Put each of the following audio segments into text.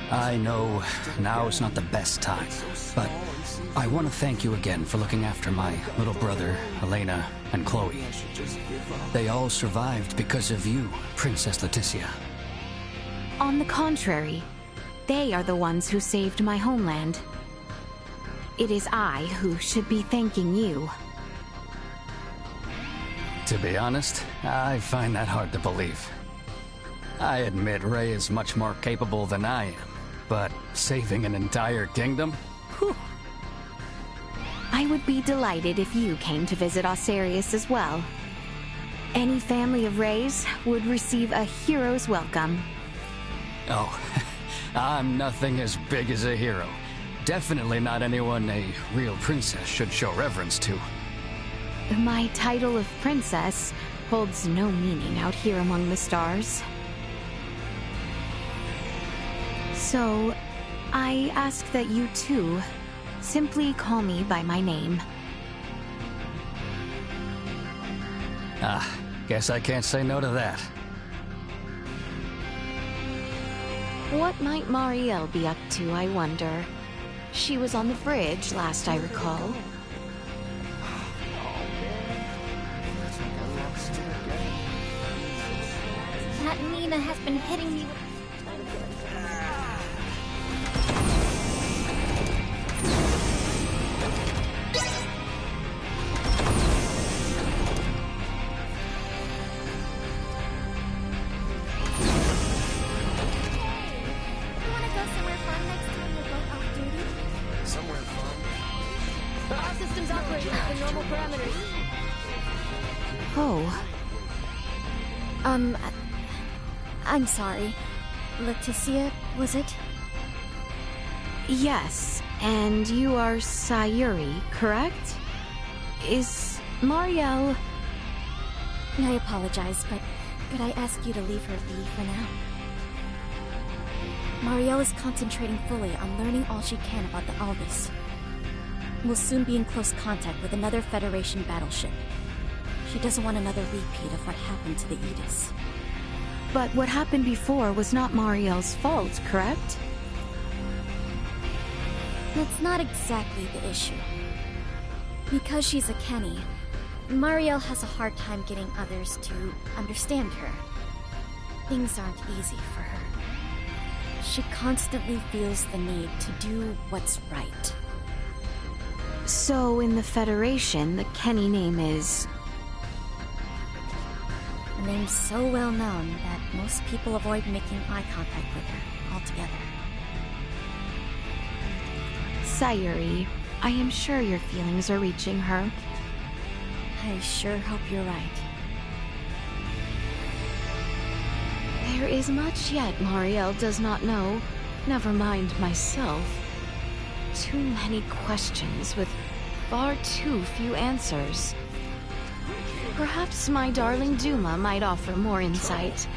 I know now is not the best time, but I want to thank you again for looking after my little brother, Elena, and Chloe. They all survived because of you, Princess Leticia. On the contrary, they are the ones who saved my homeland. It is I who should be thanking you. To be honest, I find that hard to believe. I admit Ray is much more capable than I am, but saving an entire kingdom? Whew. I would be delighted if you came to visit Osarius as well. Any family of Rays would receive a hero's welcome. Oh, I'm nothing as big as a hero. Definitely not anyone a real princess should show reverence to. My title of princess holds no meaning out here among the stars. So, I ask that you too simply call me by my name. Guess I can't say no to that. What might Marielle be up to, I wonder? She was on the bridge, last I recall. That Nina has been hitting me with... I'm sorry. Leticia, was it? Yes, and you are Sayuri, correct? Is Marielle... I apologize, but could I ask you to leave her be for now? Marielle is concentrating fully on learning all she can about the Aldis. We'll soon be in close contact with another Federation battleship. She doesn't want another repeat of what happened to the Aegis. But what happened before was not Marielle's fault, correct? That's not exactly the issue. Because she's a Kenny, Marielle has a hard time getting others to understand her. Things aren't easy for her. She constantly feels the need to do what's right. So in the Federation, the Kenny name is... The name's so well known that most people avoid making eye contact with her altogether. Sayuri, I am sure your feelings are reaching her. I sure hope you're right. There is much yet Marielle does not know, never mind myself. Too many questions with far too few answers. Perhaps my darling Duma might offer more insight.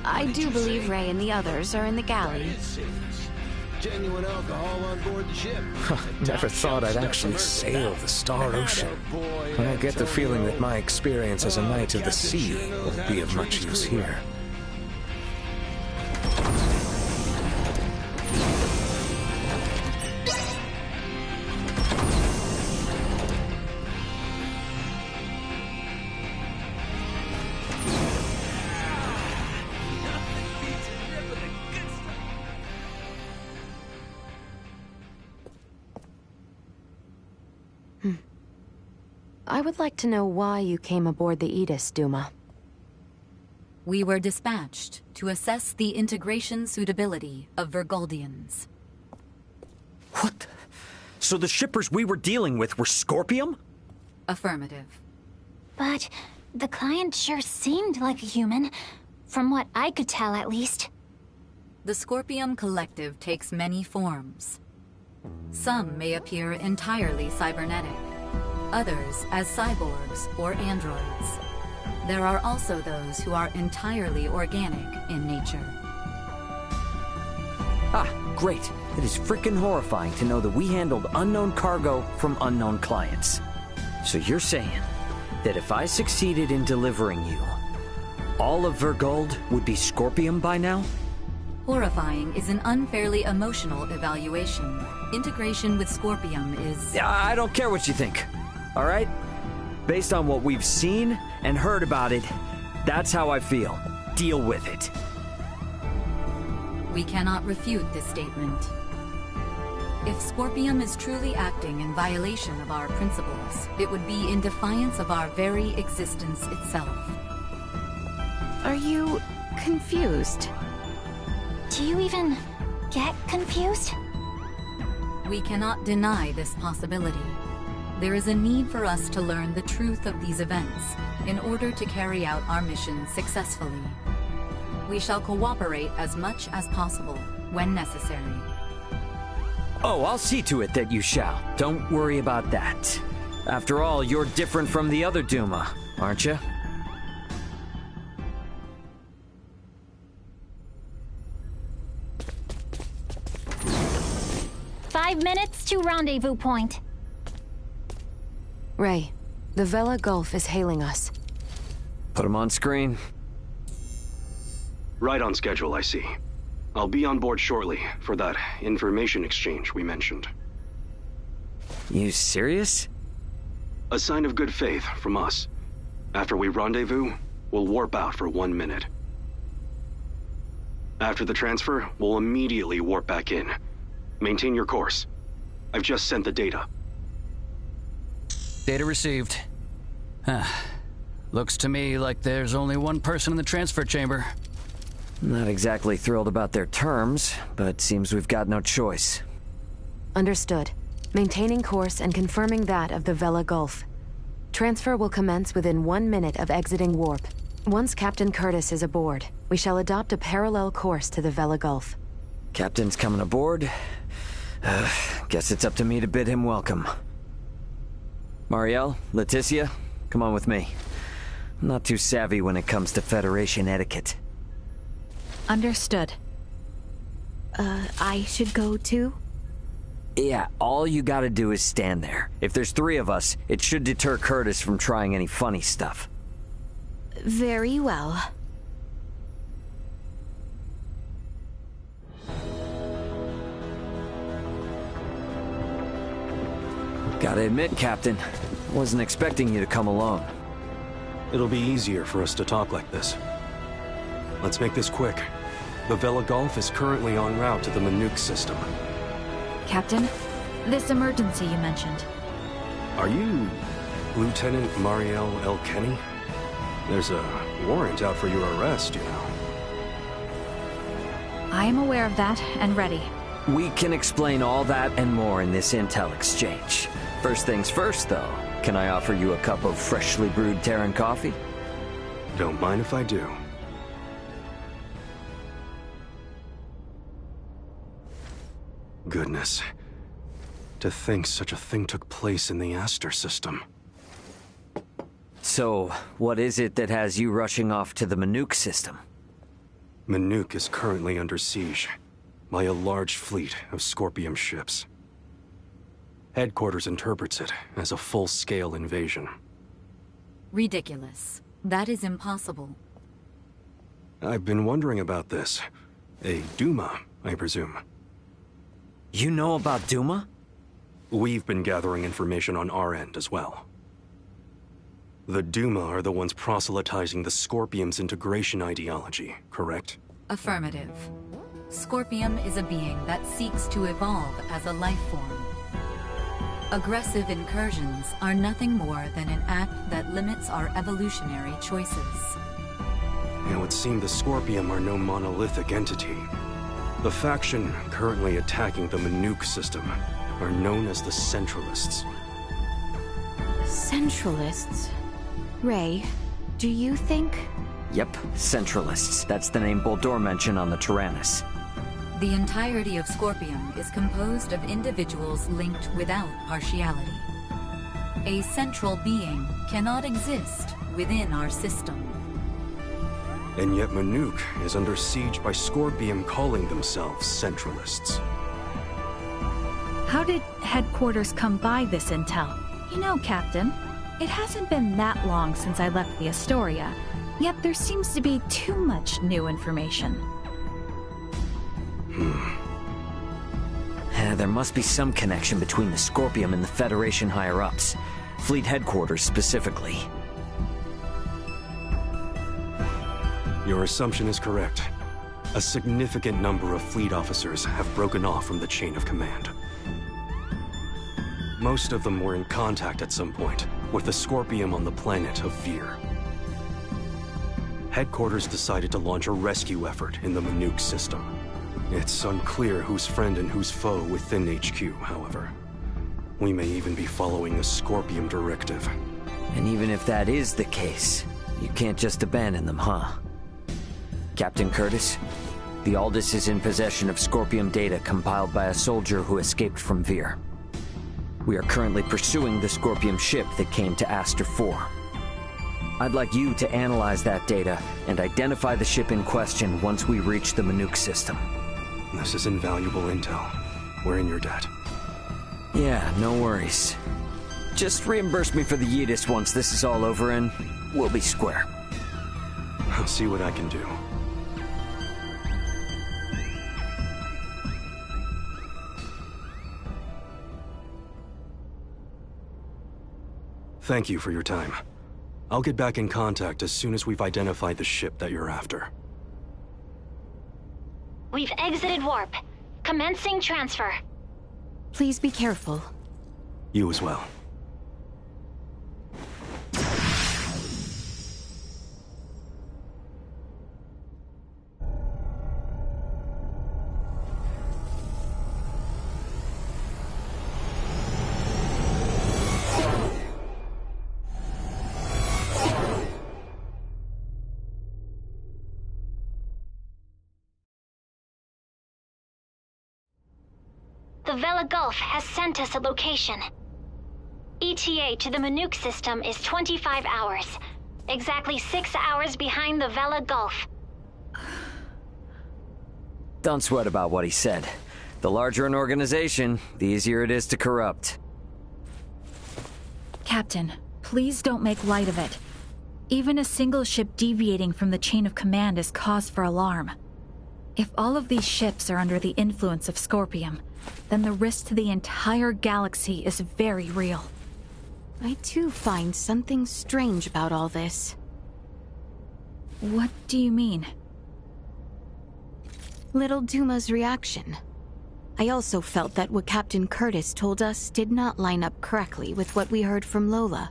I do believe Ray and the others are in the galley. Genuine alcohol on board the ship. Never thought I'd actually sail the Star Ocean. I get the feeling that my experience as a Knight of the Sea will be of much use here. I would like to know why you came aboard the Aegis, Duma. We were dispatched to assess the integration suitability of Vergoldians. What? So the shippers we were dealing with were Scorpium? Affirmative. But the client sure seemed like a human, from what I could tell at least. The Scorpium Collective takes many forms. Some may appear entirely cybernetic, others as cyborgs or androids. There are also those who are entirely organic in nature. Ah, great. It is frickin' horrifying to know that we handled unknown cargo from unknown clients. So you're saying that if I succeeded in delivering you, all of Vergold would be Scorpium by now? Horrifying is an unfairly emotional evaluation. Integration with Scorpium is... I don't care what you think, all right? Based on what we've seen and heard about it, that's how I feel. Deal with it. We cannot refute this statement. If Scorpium is truly acting in violation of our principles, it would be in defiance of our very existence itself. Are you confused? Do you even get confused? We cannot deny this possibility. There is a need for us to learn the truth of these events in order to carry out our mission successfully. We shall cooperate as much as possible when necessary. Oh, I'll see to it that you shall. Don't worry about that. After all, you're different from the other Duma, aren't you? "5 minutes to rendezvous point." Ray, the Vela Gulf is hailing us. Put him on screen. Right on schedule, I see. I'll be on board shortly for that information exchange we mentioned. You serious? A sign of good faith from us. After we rendezvous, we'll warp out for 1 minute. After the transfer, we'll immediately warp back in. Maintain your course. I've just sent the data. Data received. Looks to me like there's only one person in the transfer chamber. Not exactly thrilled about their terms, but seems we've got no choice. Understood. Maintaining course and confirming that of the Vela Gulf. Transfer will commence within 1 minute of exiting warp. Once Captain Curtis is aboard, we shall adopt a parallel course to the Vela Gulf. Captain's coming aboard. Guess it's up to me to bid him welcome. Mariel, Leticia, come on with me. I'm not too savvy when it comes to Federation etiquette. Understood. I should go too? Yeah, all you gotta do is stand there. If there's 3 of us, it should deter Curtis from trying any funny stuff. Very well. Gotta admit, Captain, wasn't expecting you to come alone. It'll be easier for us to talk like this. Let's make this quick. The Vela Gulf is currently en route to the Manuk system. Captain, this emergency you mentioned. Are you Lieutenant Mariel L. Kenny? There's a warrant out for your arrest, you know. I am aware of that and ready. We can explain all that and more in this intel exchange. First things first, though. Can I offer you a cup of freshly brewed Terran coffee? Don't mind if I do. Goodness. To think such a thing took place in the Aster system. So, what is it that has you rushing off to the Manuk system? Manuk is currently under siege by a large fleet of Scorpium ships. Headquarters interprets it as a full-scale invasion. Ridiculous. That is impossible. I've been wondering about this. A Duma, I presume. You know about Duma? We've been gathering information on our end as well. The Duma are the ones proselytizing the Scorpium's integration ideology, correct? Affirmative. Scorpium is a being that seeks to evolve as a life form. Aggressive incursions are nothing more than an act that limits our evolutionary choices. It would seem the Scorpium are no monolithic entity. The faction currently attacking the Manuk system are known as the Centralists. Centralists? Ray, do you think... Yep, Centralists. That's the name Boldor mentioned on the Tyrannus. The entirety of Scorpium is composed of individuals linked without partiality. A central being cannot exist within our system. And yet Manuk is under siege by Scorpium calling themselves Centralists. How did headquarters come by this intel? You know, Captain, it hasn't been that long since I left the Astoria, yet there seems to be too much new information. There must be some connection between the Scorpium and the Federation higher-ups. Fleet headquarters, specifically. Your assumption is correct. A significant number of fleet officers have broken off from the chain of command. Most of them were in contact at some point with the Scorpium on the planet of Vir. Headquarters decided to launch a rescue effort in the Manuk system. It's unclear who's friend and who's foe within HQ, however. We may even be following a Scorpium directive. And even if that is the case, you can't just abandon them, huh? Captain Curtis, the Aldous is in possession of Scorpium data compiled by a soldier who escaped from Vir. We are currently pursuing the Scorpium ship that came to Aster 4. I'd like you to analyze that data and identify the ship in question once we reach the Manuk system. This is invaluable intel. We're in your debt. Yeah, no worries. Just reimburse me for the Yeetus once this is all over and we'll be square. I'll see what I can do. Thank you for your time. I'll get back in contact as soon as we've identified the ship that you're after. We've exited warp. Commencing transfer. Please be careful. You as well. The Vela Gulf has sent us a location. ETA to the Manuk system is 25 hours. Exactly 6 hours behind the Vela Gulf. Don't sweat about what he said. The larger an organization, the easier it is to corrupt. Captain, please don't make light of it. Even a single ship deviating from the chain of command is cause for alarm. If all of these ships are under the influence of Scorpium, then the risk to the entire galaxy is very real. I too find something strange about all this. What do you mean? Little Duma's reaction. I also felt that what Captain Curtis told us did not line up correctly with what we heard from Lola.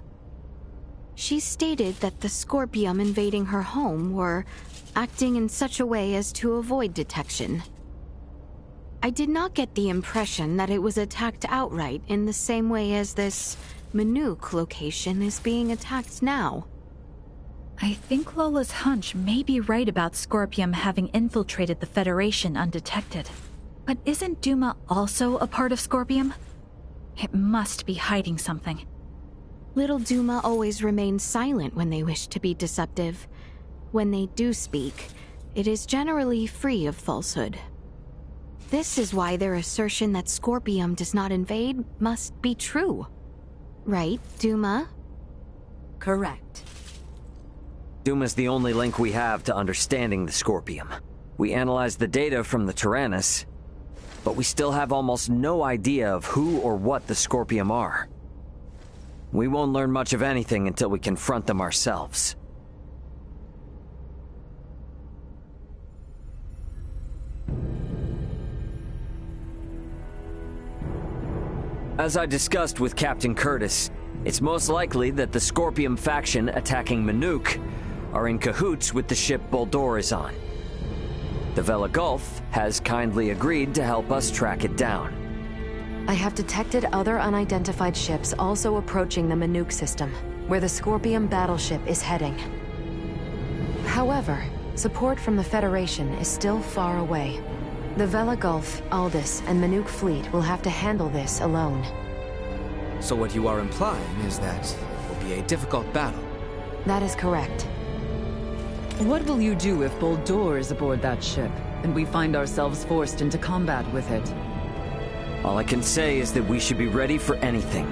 She stated that the Scorpium invading her home were acting in such a way as to avoid detection. I did not get the impression that it was attacked outright in the same way as this Manuk location is being attacked now. I think Lola's hunch may be right about Scorpium having infiltrated the Federation undetected. But isn't Duma also a part of Scorpium? It must be hiding something. Little Duma always remains silent when they wish to be deceptive. When they do speak, it is generally free of falsehood. This is why their assertion that Scorpium does not invade must be true. Right, Duma? Correct. Duma's the only link we have to understanding the Scorpium. We analyzed the data from the Tyrannus, but we still have almost no idea of who or what the Scorpium are. We won't learn much of anything until we confront them ourselves. As I discussed with Captain Curtis, it's most likely that the Scorpium faction attacking Manuk are in cahoots with the ship Boldore is on. The Vela Gulf has kindly agreed to help us track it down. I have detected other unidentified ships also approaching the Manuk system, where the Scorpium battleship is heading. However, support from the Federation is still far away. The Vela Gulf, Aldous, and Manuk fleet will have to handle this alone. So what you are implying is that it will be a difficult battle. That is correct. What will you do if Boldore is aboard that ship, and we find ourselves forced into combat with it? All I can say is that we should be ready for anything,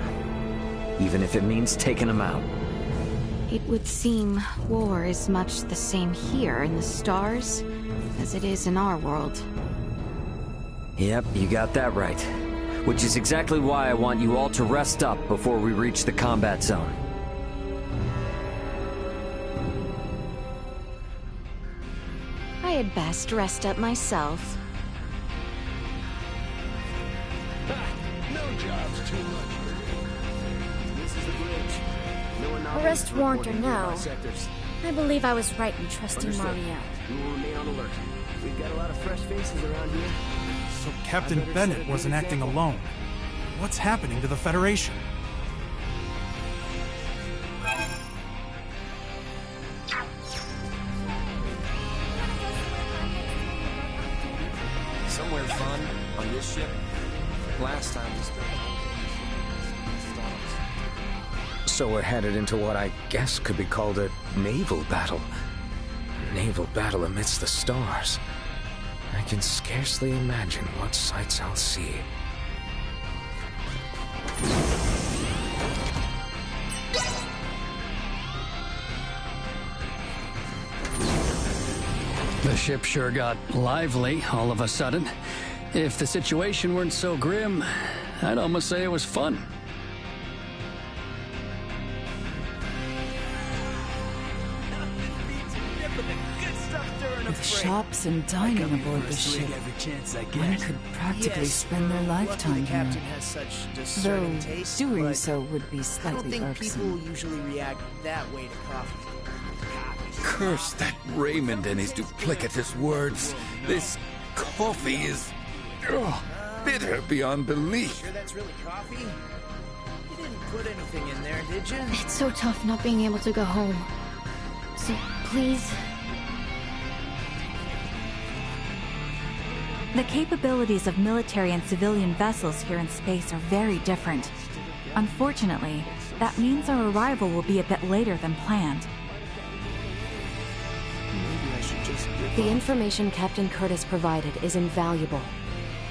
even if it means taking them out. It would seem war is much the same here in the stars as it is in our world. Yep, you got that right. which is exactly why I want you all to rest up before we reach the combat zone. I had best rest up myself. No job's too much for me. This is the bridge. No anomaly Arrest warrant or no, sectors. I believe I was right in trusting Marielle. We will remain on alert. We've got a lot of fresh faces around here. So Captain Bennett wasn't acting alone. What's happening to the Federation? Somewhere fun on this ship. Last time we spent So we're headed into what I guess could be called a naval battle. A naval battle amidst the stars. I can scarcely imagine what sights I'll see. The ship sure got lively all of a sudden. If the situation weren't so grim, I'd almost say it was fun. With shops and dining aboard the ship, one could practically spend their lifetime here. Though doing so would be slightly irksome. People usually react that way to coffee. Curse that Raymond and his duplicitous words. This coffee is bitter beyond belief. Sure that's really coffee? You didn't put anything in there, did you? It's so tough not being able to go home. So, please... The capabilities of military and civilian vessels here in space are very different. Unfortunately, that means our arrival will be a bit later than planned. The information Captain Curtis provided is invaluable.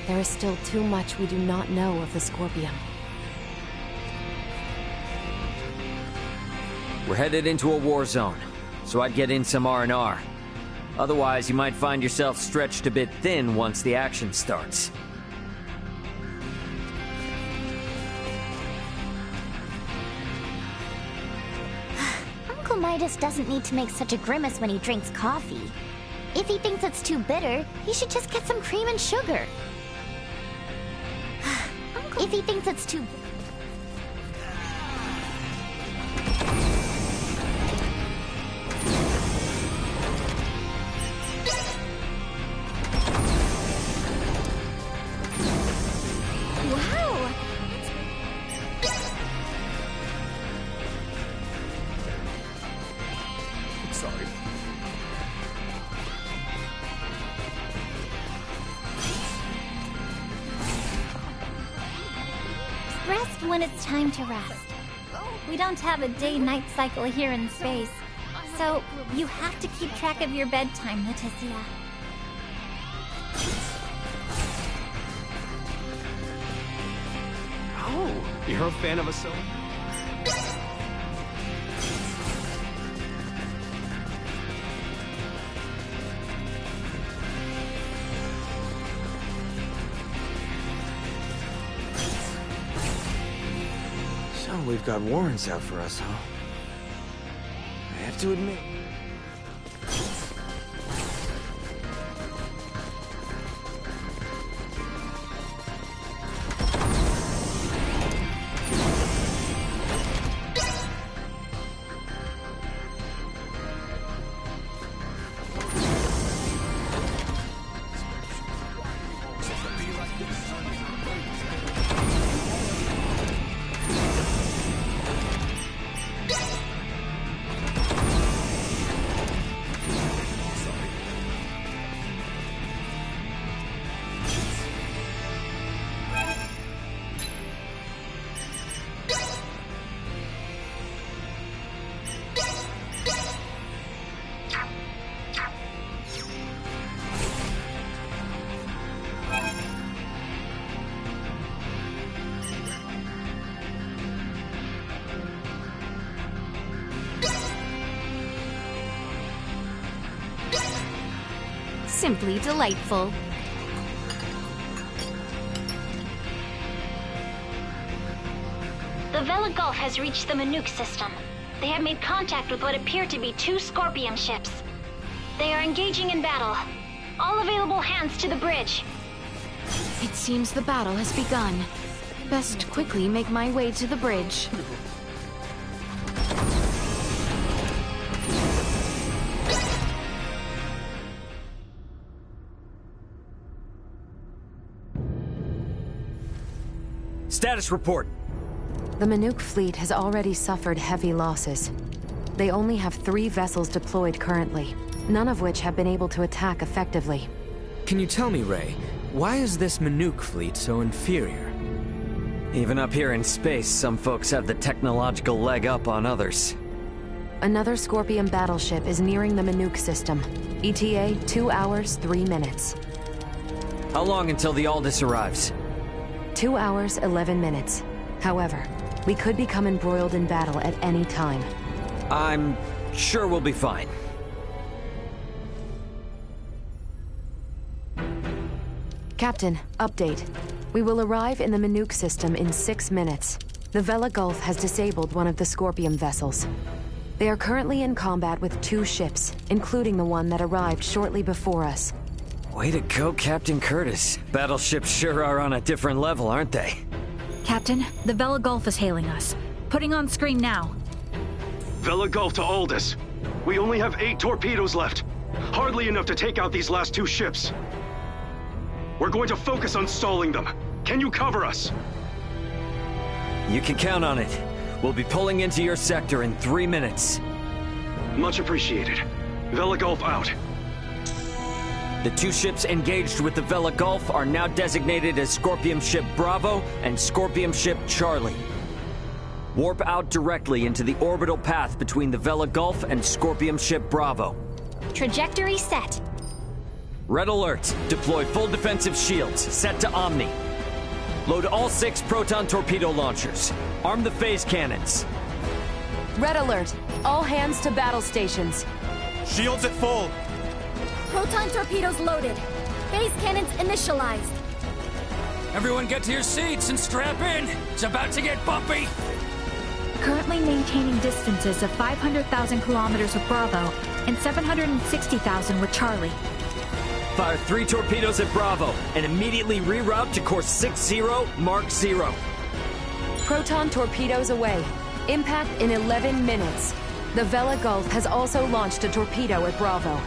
There is still too much we do not know of the Scorpium. We're headed into a war zone, so I'd get in some R&R. Otherwise, you might find yourself stretched a bit thin once the action starts. Uncle Midas doesn't need to make such a grimace when he drinks coffee. If he thinks it's too bitter, he should just get some cream and sugar. If he thinks it's too... Wow! Sorry. Rest when it's time to rest. We don't have a day-night cycle here in space, so you have to keep track of your bedtime, Leticia. Oh, you're a fan of a song? So we've got warrants out for us, huh? I have to admit... Simply delightful. The Vela Gulf has reached the Manuk system. They have made contact with what appear to be 2 Scorpium ships. They are engaging in battle. All available hands to the bridge. It seems the battle has begun. Best quickly make my way to the bridge. Status report. The Manuk fleet has already suffered heavy losses. They only have 3 vessels deployed currently, none of which have been able to attack effectively. Can you tell me, Ray, why is this Manuk fleet so inferior? Even up here in space, some folks have the technological leg up on others. Another Scorpium battleship is nearing the Manuk system. ETA 2 hours, 3 minutes. How long until the Aldous arrives? 2 hours, 11 minutes. However, we could become embroiled in battle at any time. I'm sure we'll be fine. Captain, update. We will arrive in the Manuk system in 6 minutes. The Vela Gulf has disabled one of the Scorpium vessels. They are currently in combat with 2 ships, including the one that arrived shortly before us. Way to go, Captain Curtis. Battleships sure are on a different level, aren't they? Captain, the Vela Gulf is hailing us. Putting on screen now. Vela Gulf to Aldous. We only have 8 torpedoes left. Hardly enough to take out these last 2 ships. We're going to focus on stalling them. Can you cover us? You can count on it. We'll be pulling into your sector in 3 minutes. Much appreciated. Vela Gulf out. The 2 ships engaged with the Vela Gulf are now designated as Scorpium Ship Bravo and Scorpium Ship Charlie. Warp out directly into the orbital path between the Vela Gulf and Scorpium Ship Bravo. Trajectory set. Red alert. Deploy full defensive shields. Set to Omni. Load all 6 proton torpedo launchers. Arm the phase cannons. Red alert. All hands to battle stations. Shields at full. Proton torpedoes loaded. Phase cannons initialized. Everyone get to your seats and strap in. It's about to get bumpy. Currently maintaining distances of 500,000 kilometers with Bravo and 760,000 with Charlie. Fire 3 torpedoes at Bravo and immediately reroute to course 60 Mark 0. Proton torpedoes away. Impact in 11 minutes. The Vela Gulf has also launched a torpedo at Bravo.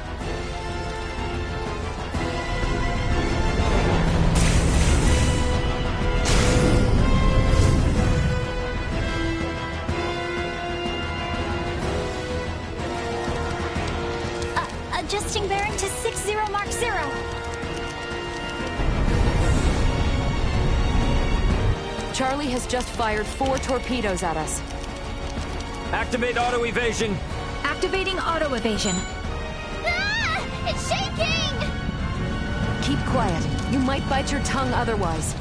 Adjusting bearing to 60 Mark 0. Charlie has just fired 4 torpedoes at us. Activate auto evasion. Activating auto evasion. Ah! It's shaking! Keep quiet. You might bite your tongue otherwise.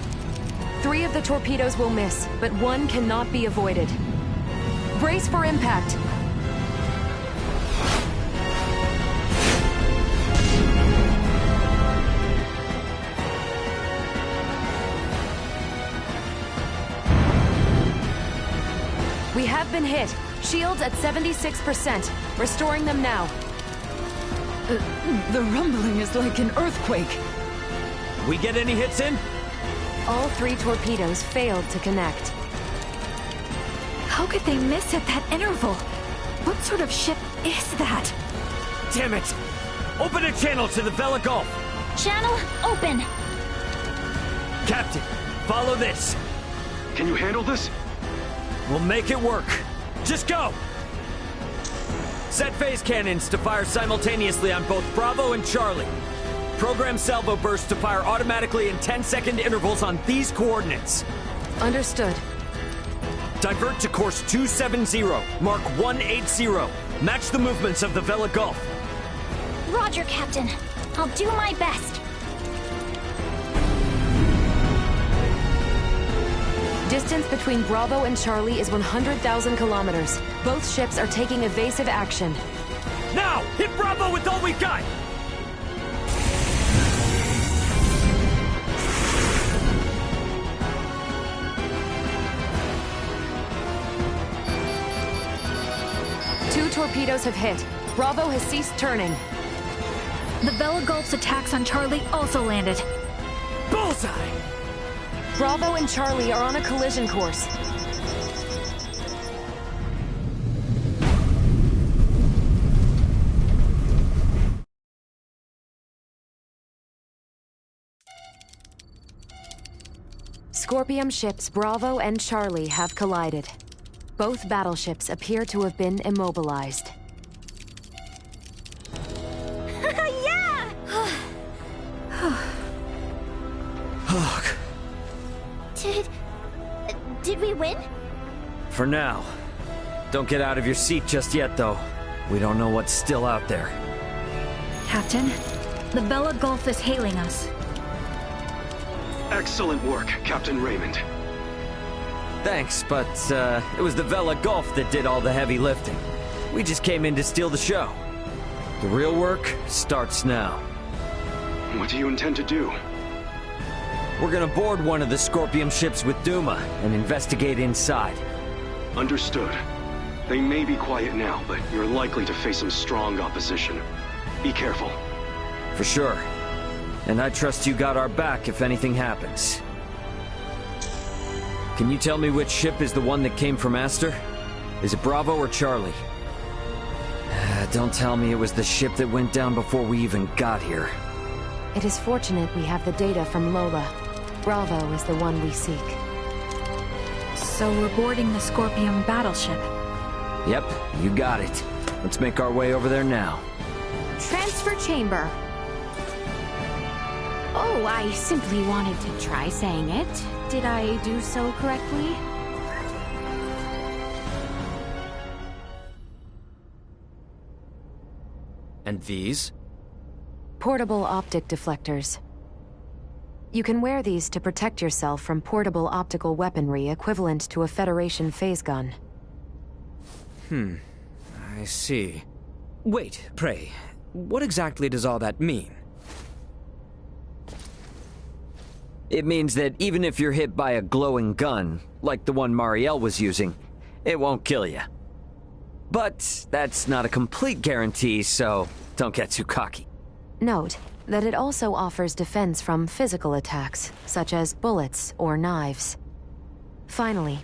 3 of the torpedoes will miss, but 1 cannot be avoided. Brace for impact. We have been hit. Shields at 76%. Restoring them now. The rumbling is like an earthquake. We get any hits in? All 3 torpedoes failed to connect. How could they miss at that interval? What sort of ship is that? Damn it! Open a channel to the Vela Gulf. Channel open. Captain, follow this. Can you handle this? We'll make it work. Just go! Set phase cannons to fire simultaneously on both Bravo and Charlie. Program salvo bursts to fire automatically in 10-second intervals on these coordinates. Understood. Divert to course 270, Mark 180. Match the movements of the Vela Gulf. Roger, Captain. I'll do my best. Distance between Bravo and Charlie is 100,000 kilometers. Both ships are taking evasive action. Now! Hit Bravo with all we've got! torpedoes have hit. Bravo has ceased turning. The Vela Gulf's attacks on Charlie also landed. Bullseye! Bravo and Charlie are on a collision course. Scorpium ships Bravo and Charlie have collided. Both battleships appear to have been immobilized. Yeah! Look. Did we win? For now. Don't get out of your seat just yet, though. We don't know what's still out there. Captain, the Vela Gulf is hailing us. Excellent work, Captain Raymond. Thanks, but it was the Vela Gulf that did all the heavy lifting. We just came in to steal the show. The real work starts now. What do you intend to do? We're gonna board one of the Scorpium ships with Duma and investigate inside. Understood. They may be quiet now, but you're likely to face some strong opposition. Be careful. For sure. And I trust you got our back if anything happens. Can you tell me which ship is the one that came from Aster? Is it Bravo or Charlie? Don't tell me it was the ship that went down before we even got here. It is fortunate we have the data from Lola. Bravo is the one we seek. So we're boarding the Scorpium battleship. Yep, you got it. Let's make our way over there now. Transfer chamber. Oh, I simply wanted to try saying it. Did I do so correctly? And these? Portable optic deflectors. You can wear these to protect yourself from portable optical weaponry equivalent to a Federation phase gun. I see. Wait, pray, what exactly does all that mean? It means that even if you're hit by a glowing gun, like the one Mariel was using, it won't kill you. But that's not a complete guarantee, so don't get too cocky. Note that it also offers defense from physical attacks, such as bullets or knives. Finally,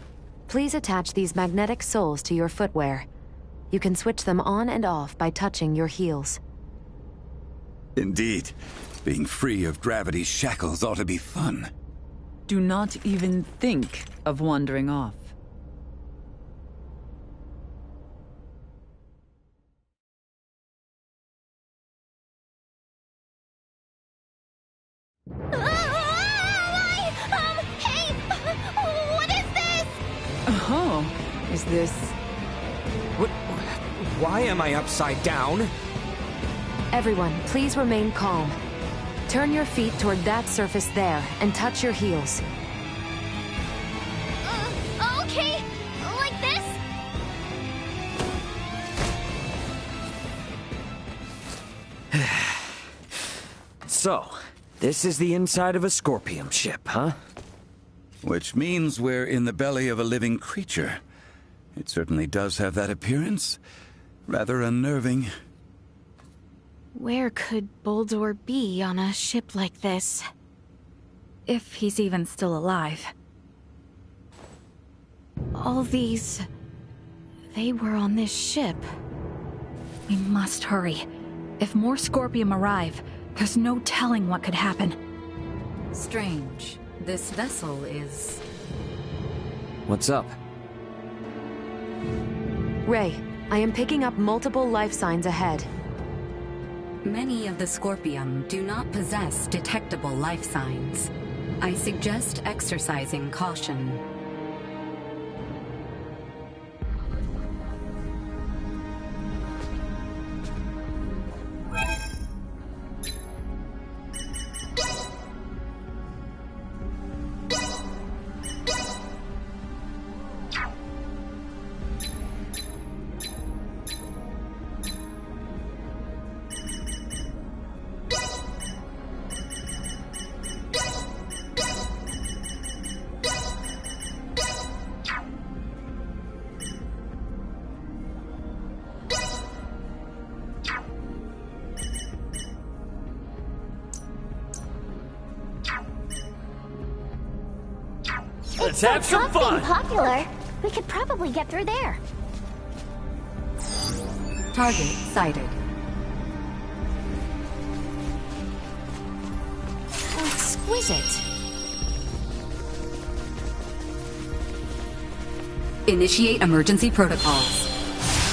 please attach these magnetic soles to your footwear. You can switch them on and off by touching your heels. Indeed. Being free of gravity's shackles ought to be fun. Do not even think of wandering off. Hey! What is this? Oh, is this... Why am I upside down? Everyone, please remain calm. Turn your feet toward that surface there and touch your heels. Okay, like this? So, this is the inside of a Scorpium ship, huh? Which means we're in the belly of a living creature. It certainly does have that appearance. Rather unnerving. Where could Boldor be on a ship like this? If he's even still alive. All these... they were on this ship. We must hurry. If more Scorpium arrive, there's no telling what could happen. Strange. This vessel is... What's up? Ray, I am picking up multiple life signs ahead. Many of the Scorpium do not possess detectable life signs. I suggest exercising caution. Let's have some fun! Being popular, we could probably get through there. Target sighted. Exquisite. Initiate emergency protocols.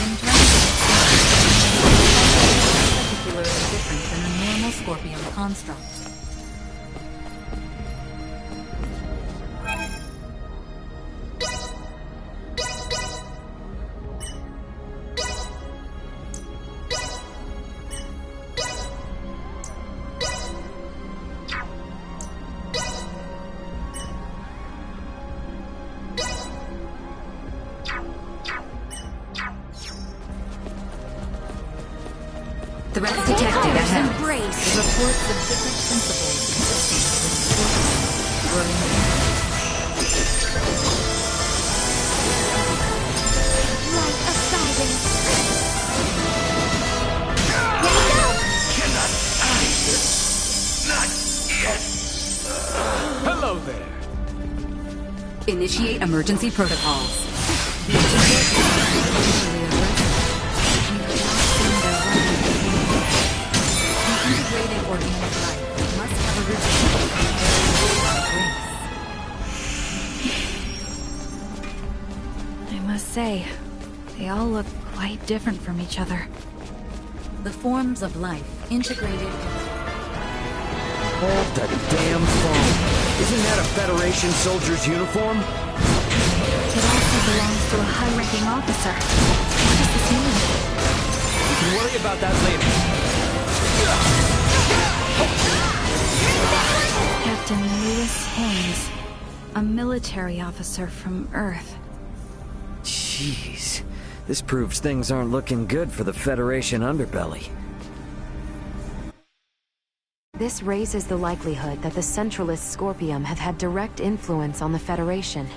In terms of particularly different than a normal Scorpion construct. Threat detected ahead. Embrace. Reports of different principles consistent with Light of guidance. Cannot hide. Not yet. Hello there. Initiate emergency protocols. Integrated organic life must have I must say, they all look quite different from each other. The forms of life integrated. Hold the damn phone. Isn't that a Federation soldier's uniform? It also belongs to a high-ranking officer. What does this mean? We can worry about that later. Captain Lewis Haynes, a military officer from Earth. Jeez. This proves things aren't looking good for the Federation underbelly. This raises the likelihood that the Centralists Scorpium have had direct influence on the Federation.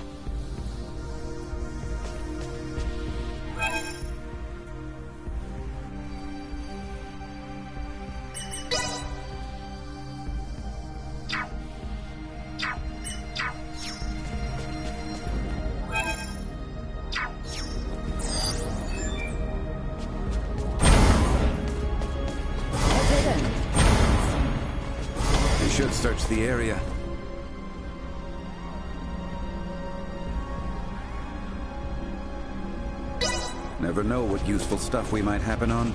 Should search the area. Never know what useful stuff we might happen on.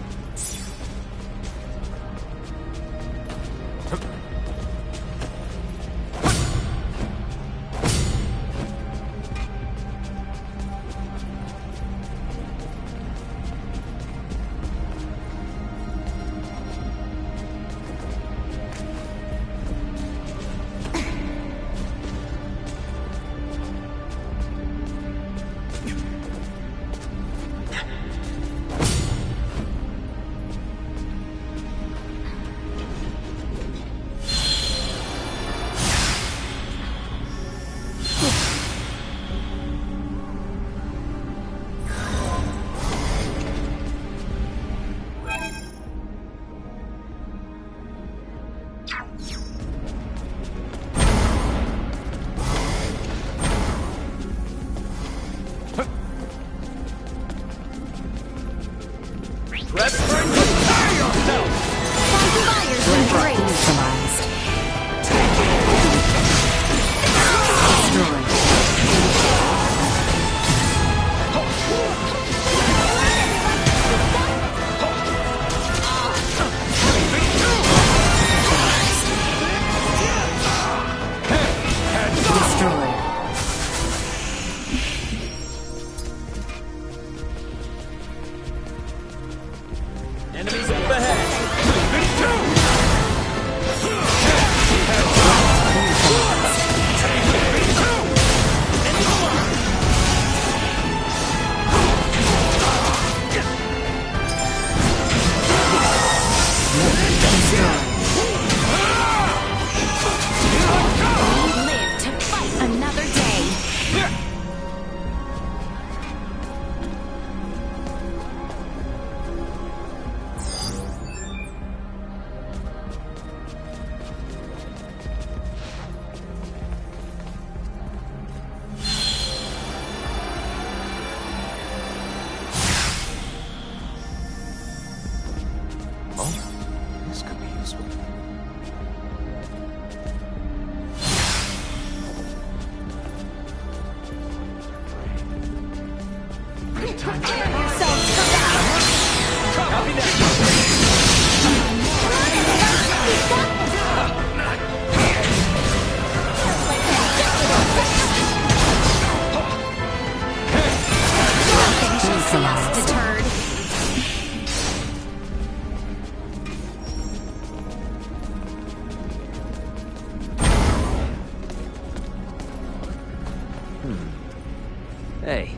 Hey,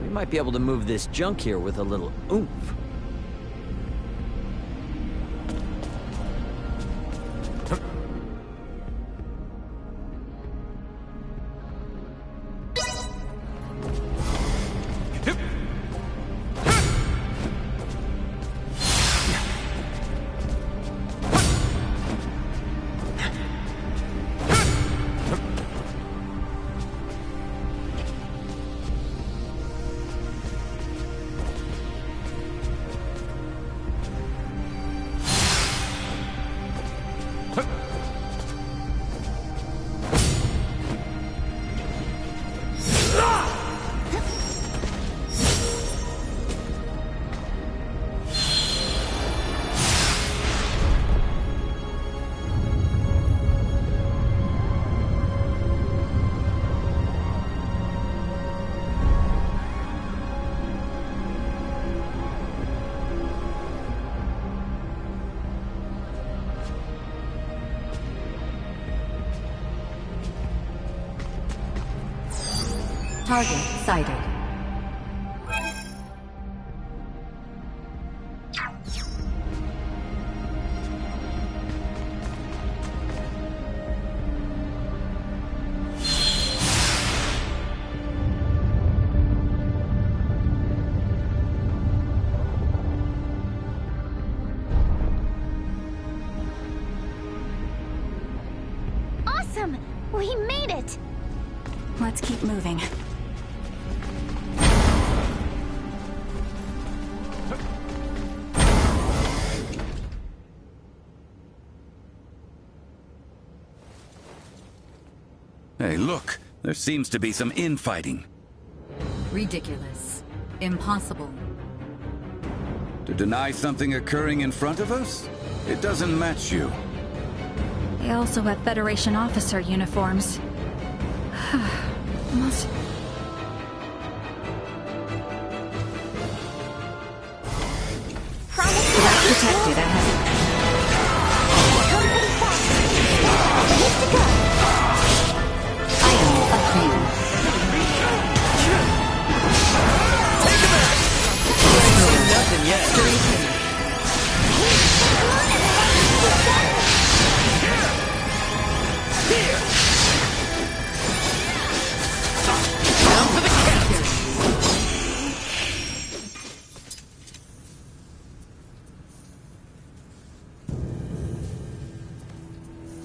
we might be able to move this junk here with a little oomph. Target sighted. Awesome! We made it! Let's keep moving. Hey, look! There seems to be some infighting. Ridiculous. Impossible. To deny something occurring in front of us? It doesn't match you. They also have Federation officer uniforms. Must... That's detected ahead. Item obtained. Nothing yet.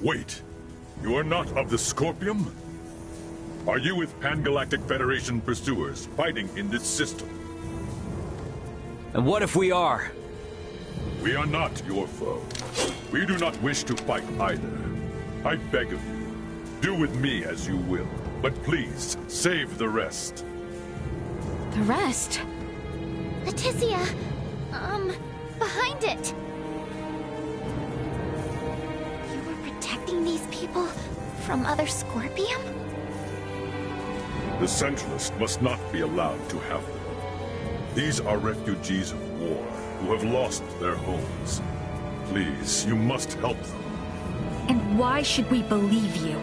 Wait, you are not of the Scorpium? Are you with Pan-Galactic Federation pursuers fighting in this system? And what if we are? We are not your foe. We do not wish to fight either. I beg of you, do with me as you will, but please, save the rest. The rest? Leticia, behind it. You were protecting these people from other Scorpium? The Centralist must not be allowed to have them. These are refugees of war who have lost their homes. Please, you must help them. And why should we believe you?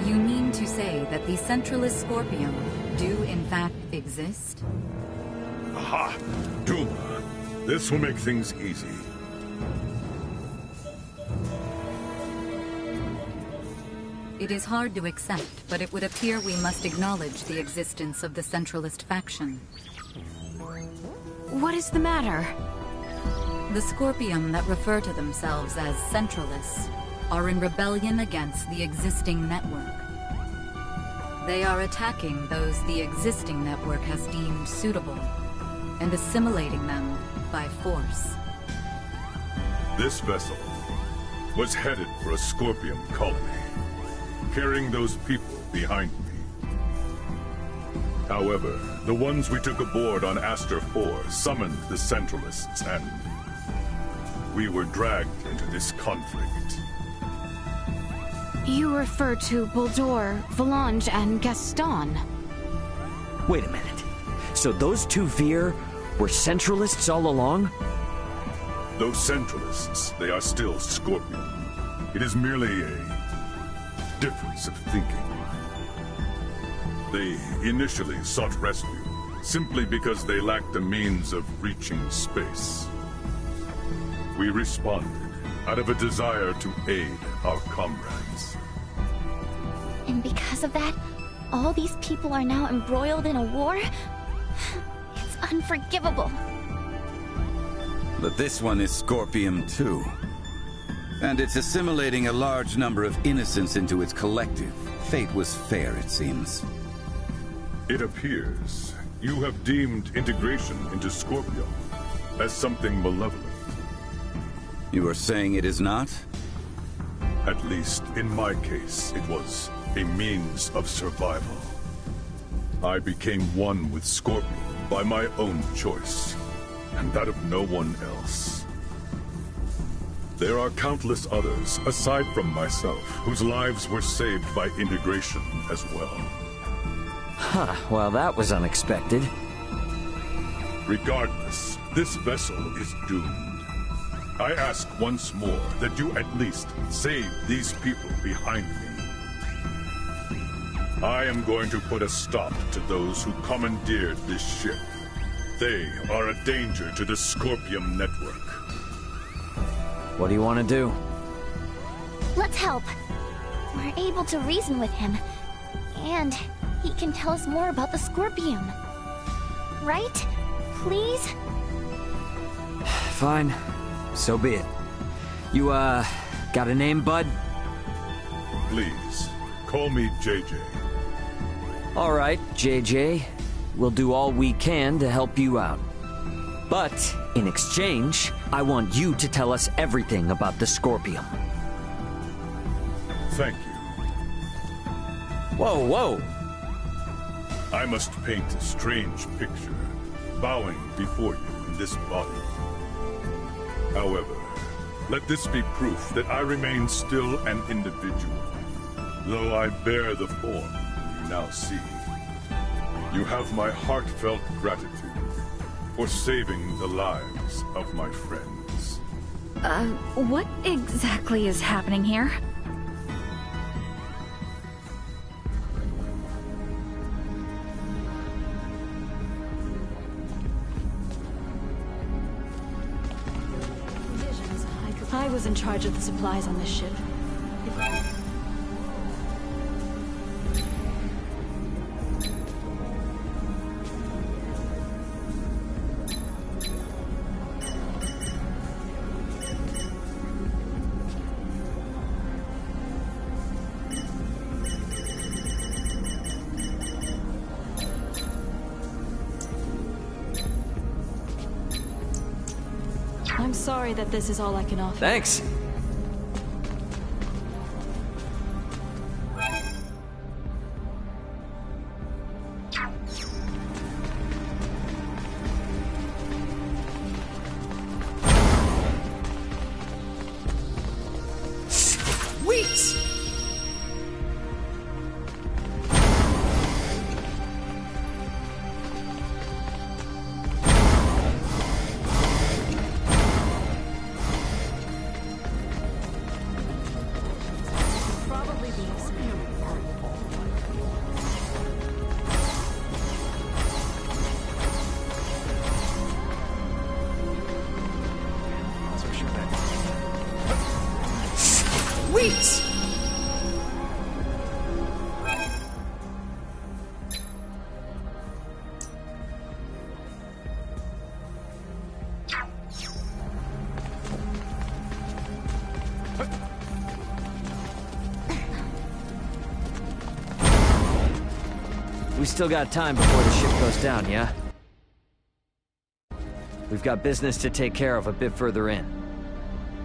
You mean to say that the Centralist Scorpium do in fact exist? Aha! Duma! This will make things easy. It is hard to accept, but it would appear we must acknowledge the existence of the Centralist faction. What is the matter? The Scorpium that refer to themselves as Centralists are in rebellion against the existing network. They are attacking those the existing network has deemed suitable, and assimilating them by force. This vessel was headed for a Scorpium colony, carrying those people behind me. However, the ones we took aboard on Aster 4 summoned the Centralists, and we were dragged into this conflict. You refer to Buldur, Valange, and Gaston. Wait a minute. So those two Vir were Centralists all along? Those Centralists, they are still Scorpion. It is merely a difference of thinking. They initially sought rescue, simply because they lacked the means of reaching space. We responded out of a desire to aid our comrades. And because of that, all these people are now embroiled in a war? It's unforgivable. But this one is Scorpium too. And it's assimilating a large number of innocents into its collective. Fate was fair, it seems. It appears you have deemed integration into Scorpium as something malevolent. You are saying it is not? At least in my case, it was a means of survival. I became one with Scorpion by my own choice, and that of no one else. There are countless others, aside from myself, whose lives were saved by integration as well. Huh, well that was unexpected. Regardless, this vessel is doomed. I ask once more that you at least save these people behind me. I am going to put a stop to those who commandeered this ship. They are a danger to the Scorpium network. What do you want to do? Let's help. We're able to reason with him. And he can tell us more about the Scorpium. Right? Please? Fine. So be it. You, got a name, bud? Please, call me JJ. All right, JJ. We'll do all we can to help you out. But, in exchange, I want you to tell us everything about the Scorpium. Thank you. Whoa, whoa! I must paint a strange picture, bowing before you in this body. However, let this be proof that I remain still an individual, though I bear the form you now see. You have my heartfelt gratitude for saving the lives of my friends. What exactly is happening here? I was in charge of the supplies on this ship. I'm sorry that this is all I can offer. Thanks. Sweet! Sweet! We still got time before the ship goes down, yeah? We've got business to take care of a bit further in.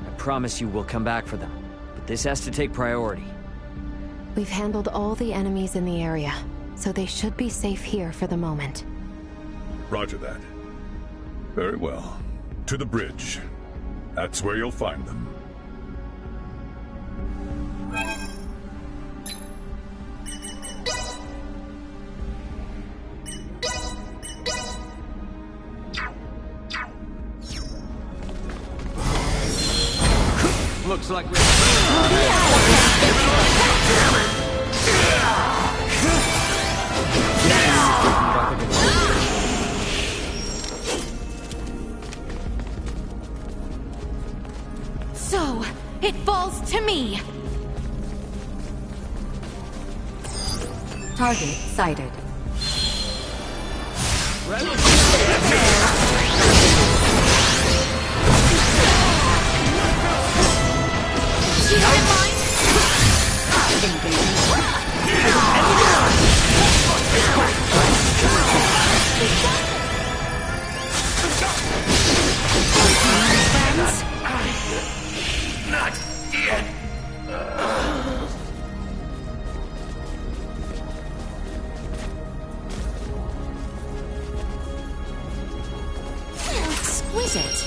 I promise you we'll come back for them, but this has to take priority. We've handled all the enemies in the area, so they should be safe here for the moment. Roger that. Very well. To the bridge. That's where you'll find them. Looks like we're... Target sighted. Not yet. Exquisite.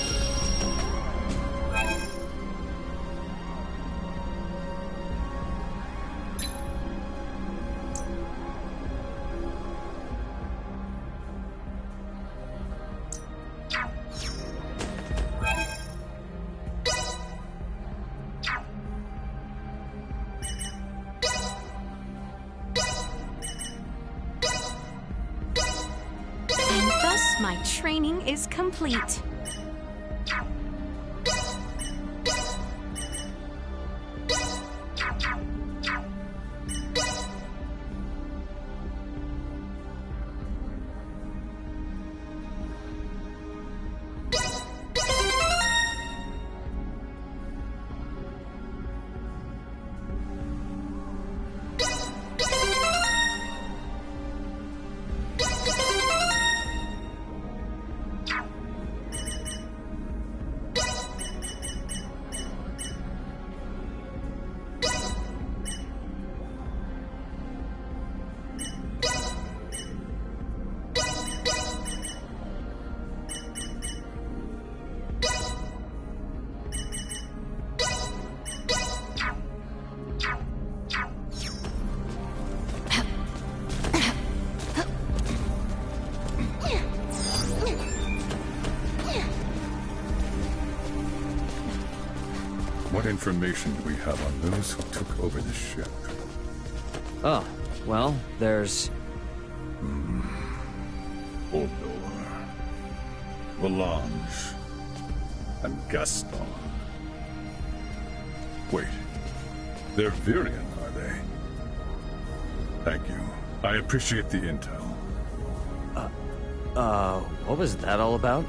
And thus my training is complete. What information do we have on those who took over the ship? Oh, well, there's... Hodor, Valange, and Gaston. Wait, they're Virian, are they? Thank you. I appreciate the intel. What was that all about?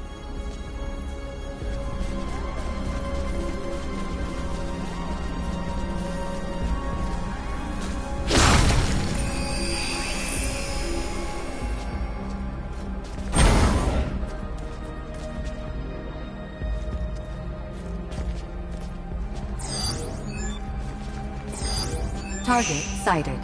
Target sighted.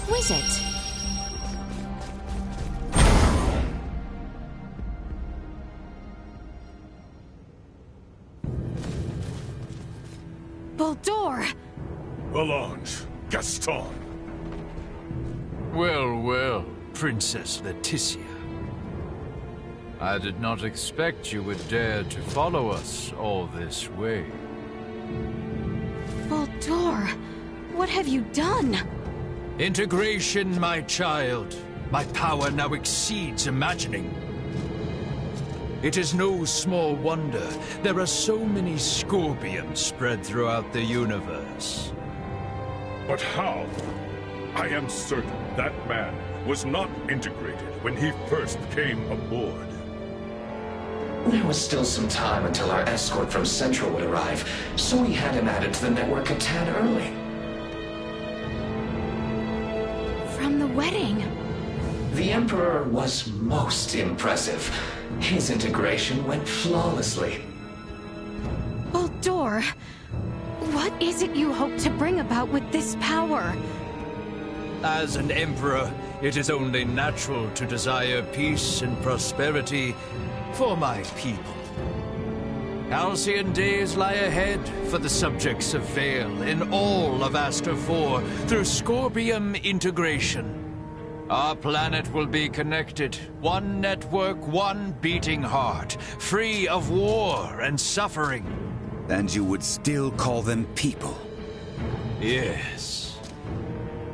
Who is it? Baldur! Valange, Gaston. Well, well, Princess Leticia. I did not expect you would dare to follow us all this way. Baldur, what have you done? Integration, my child. My power now exceeds imagining. It is no small wonder there are so many Scorpions spread throughout the universe. But how? I am certain that man was not integrated when he first came aboard. There was still some time until our escort from Central would arrive, so we had him added to the network a tad early. From the wedding. The Emperor was most impressive. His integration went flawlessly. Baldur, what is it you hope to bring about with this power? As an Emperor, it is only natural to desire peace and prosperity for my people. Halcyon days lie ahead for the subjects of Vale in all of Aster IV through Scorpium integration. Our planet will be connected, one network, one beating heart, free of war and suffering. And you would still call them people? Yes.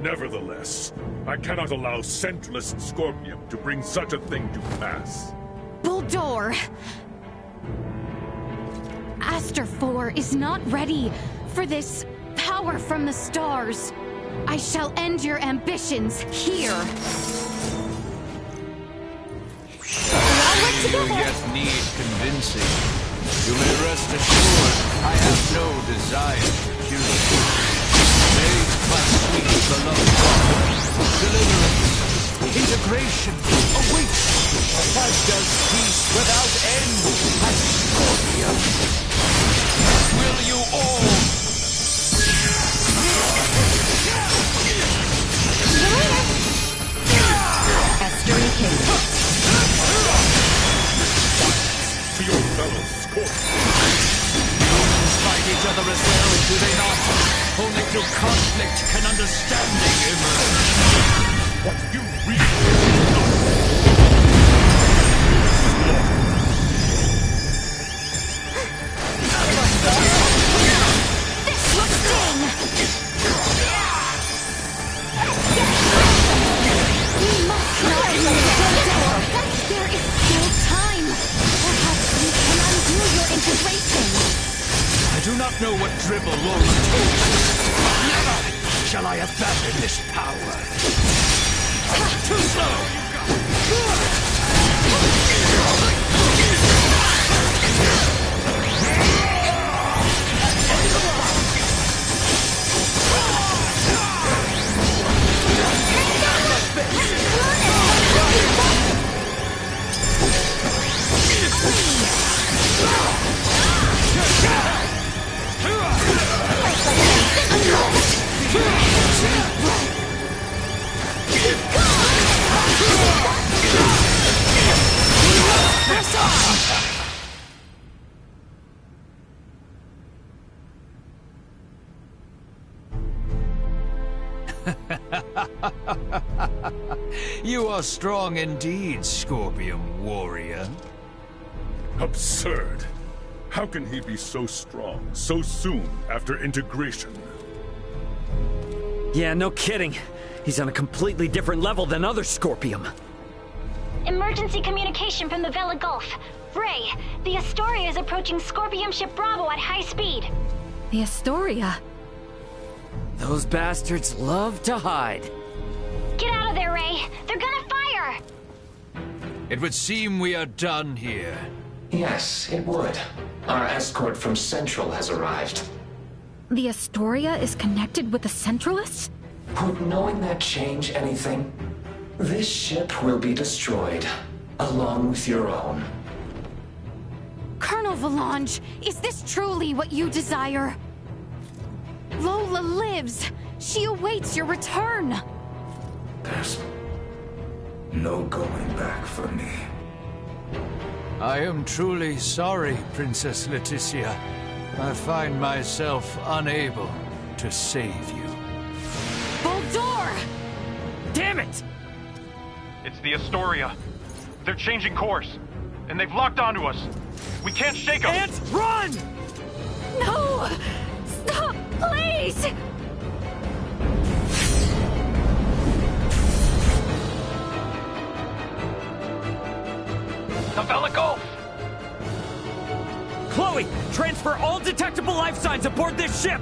Nevertheless, I cannot allow Centralist Scorpium to bring such a thing to pass. Baldur! Aster IV is not ready for this power from the stars. I shall end your ambitions here. You yet need convincing. You may rest assured I have no desire to kill you. Make my sweet beloved deliverance, integration awaits, as does peace without end at Scorpium. Will you all? Esther King. To your fellow Scorpions. Humans fight each other as well, do they not? Only through conflict can understanding emerge. What you really This will sting! We must not leave Baldur! There is still time! Perhaps we can undo your integration! I do not know what dribble Laura told you. Never shall I abandon this power. Too slow! You are strong indeed, Scorpium warrior. Absurd. How can he be so strong so soon after integration? Yeah, no kidding. He's on a completely different level than other Scorpium. Emergency communication from the Vela Gulf. Ray, the Astoria is approaching Scorpium ship Bravo at high speed. The Astoria? Those bastards love to hide. Get out of there, Ray. They're gonna fire! It would seem we are done here. Yes, it would. Our escort from Central has arrived. The Astoria is connected with the Centralists? Would knowing that change anything? This ship will be destroyed, along with your own. Colonel Valange, is this truly what you desire? Lola lives. She awaits your return. No going back for me. I am truly sorry, Princess Leticia. I find myself unable to save you. Baldur! Damn it! It's the Astoria. They're changing course, and they've locked onto us. We can't shake them. Ant, run! No! Stop, please! The Vela Gulf! Chloe, transfer all detectable life signs aboard this ship!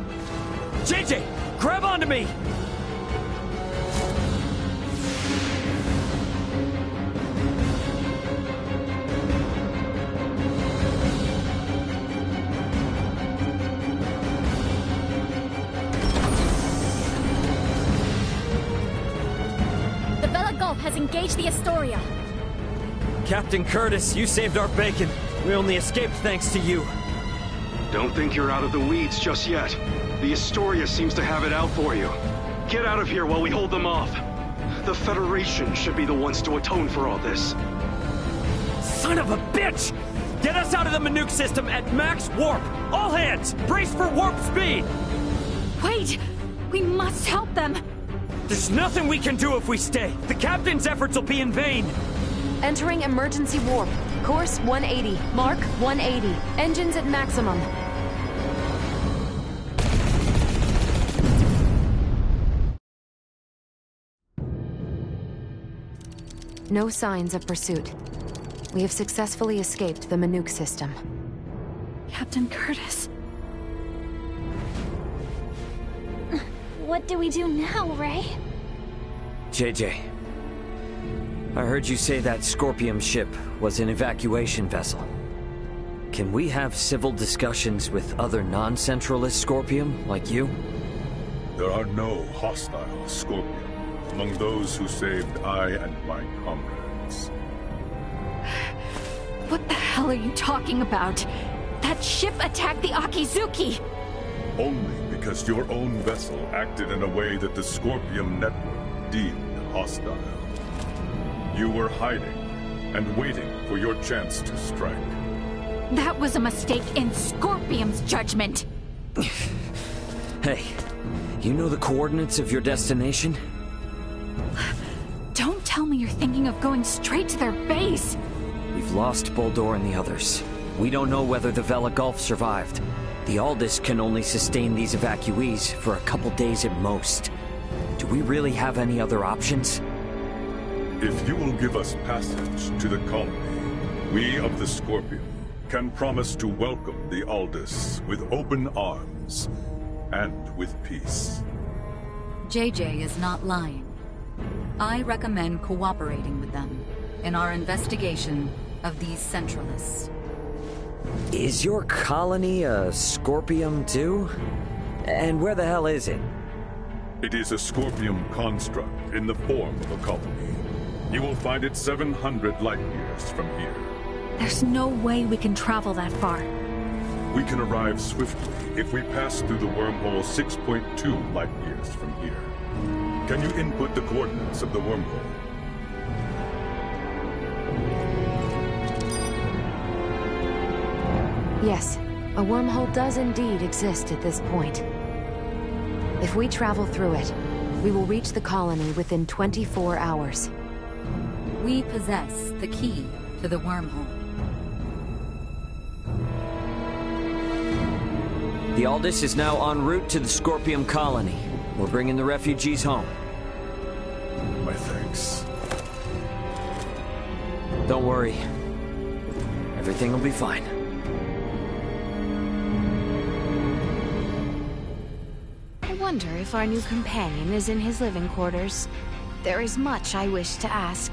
JJ, grab onto me! The Vela Gulf has engaged the Astoria. Captain Curtis, you saved our bacon. We only escaped thanks to you. Don't think you're out of the weeds just yet. The Astoria seems to have it out for you. Get out of here while we hold them off. The Federation should be the ones to atone for all this. Son of a bitch! Get us out of the Manuke system at max warp! All hands, brace for warp speed! Wait! We must help them! There's nothing we can do if we stay. The captain's efforts will be in vain. Entering emergency warp. Course 180. Mark 180. Engines at maximum. No signs of pursuit. We have successfully escaped the Manuke system. Captain Curtis. What do we do now, Ray? JJ. I heard you say that Scorpium ship was an evacuation vessel. Can we have civil discussions with other non-Centralist Scorpium, like you? There are no hostile Scorpium among those who saved I and my comrades. What the hell are you talking about? That ship attacked the Akizuki! Only because your own vessel acted in a way that the Scorpium network deemed hostile. You were hiding and waiting for your chance to strike. That was a mistake in Scorpium's judgment! Hey, you know the coordinates of your destination? Don't tell me you're thinking of going straight to their base! We've lost Baldur and the others. We don't know whether the Vela Gulf survived. The Aldous can only sustain these evacuees for a couple days at most. Do we really have any other options? If you will give us passage to the colony, we of the Scorpion can promise to welcome the Aldous with open arms and with peace. JJ is not lying. I recommend cooperating with them in our investigation of these Centralists. Is your colony a Scorpium too? And where the hell is it? It is a Scorpium construct in the form of a colony. You will find it 700 light years from here. There's no way we can travel that far. We can arrive swiftly if we pass through the wormhole 6.2 light years from here. Can you input the coordinates of the wormhole? Yes, a wormhole does indeed exist at this point. If we travel through it, we will reach the colony within 24 hours. We possess the key to the wormhole. The Aldous is now en route to the Scorpium colony. We're bringing the refugees home. My thanks. Don't worry. Everything will be fine. I wonder if our new companion is in his living quarters. There is much I wish to ask.